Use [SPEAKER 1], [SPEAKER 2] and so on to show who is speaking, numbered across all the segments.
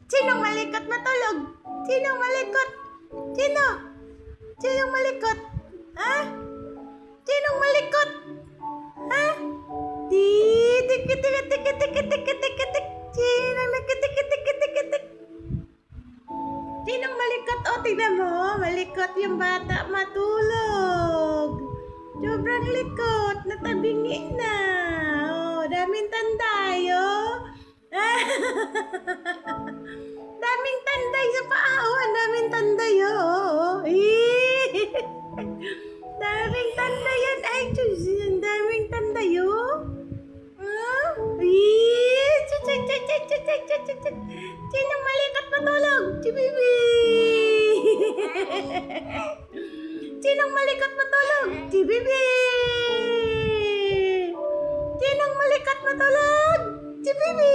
[SPEAKER 1] Sinong malikot matulog? Sinong malikot? Sino? Sinong malikot? Ha? Sinong malikot? Ha? Tik tik tik tik tik tik tik tik tik. Sinong malikot? Tik tik tik tik tik. Sinong malikot? Oh, tingnan mo. Malikot yung bata matulog. Sobrang likot. Natabingi na. Oh, daming tanday, oh. Daming tanday sa paa, oh. Ang daming tanday, oh. Daming tanday yan. Ay, Diyos. Ang daming tanday, oh. Sinong malikot matulog? Si Bibi. Sinong malikot matulog? Si Bibi. Sinong malikot matulog? Si Bibi.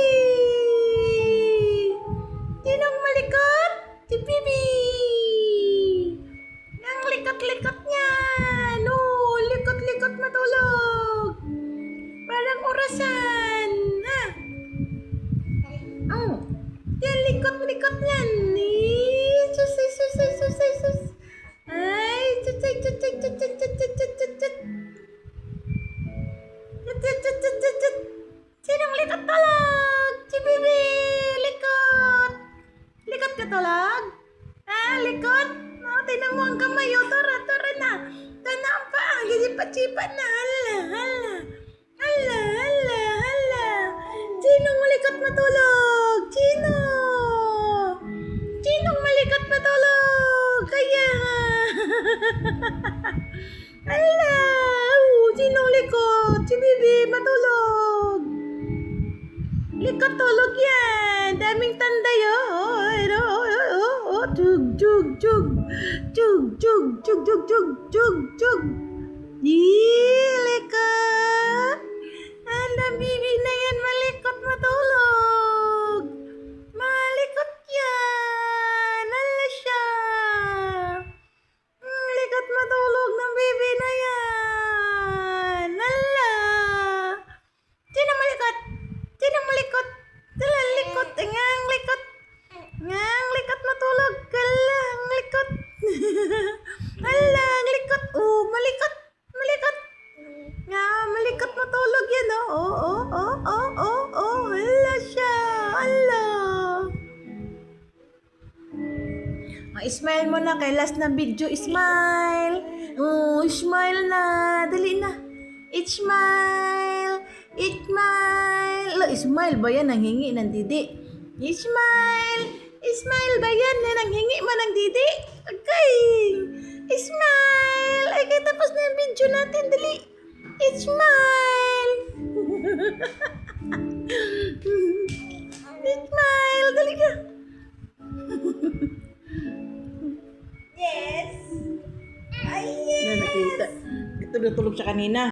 [SPEAKER 1] Sinong malikot? Si Bibi. Ang likot-likot niya. No, likot-likot matulog. Parang orasan. Ha? Oh, yan likot-likot niyan. Sus. Ay, sus. Sinong likot tulog? Si Bibi, likot. Likot ka tulog? Ha, likot? Oh, tinan mo ang kamay, oh, tora na. Tana ang paa, gisipat-sipat na. Hala. Sinong malikot matulog? Sinong malikot matulog? Kaya hala. Sinong likot? Si Bibi matulog. Likot tulog yan. Daming tanday, oh. Jug. Likot. Hala, Bibi na yan. Malikot matulog. Malikot yan. Hala siya. Likot matulog ng Bibi na yan. Hala. Sino malikot? Sinong malikot? Hala, likot. Ngang likot. Ngang likot matulog. Hala, ang likot. Hala, ang likot. Oh, malikot. Nga, malikot matulog yan, oh. Hala siya. Hala. Smile mo na kay last na video. Smile. Oh, smile na. Dali na. Smile. Smile ba yan? Nanghingi ng didi. Smile ba yan? Nanghingi mo ng didi? Okay. Smile. Ay, kaya tapos na yung video natin. Dali. Smile. Smile. Dali ka. Yes. Ay, yes. Na nakita. Ito natulog siya kanina.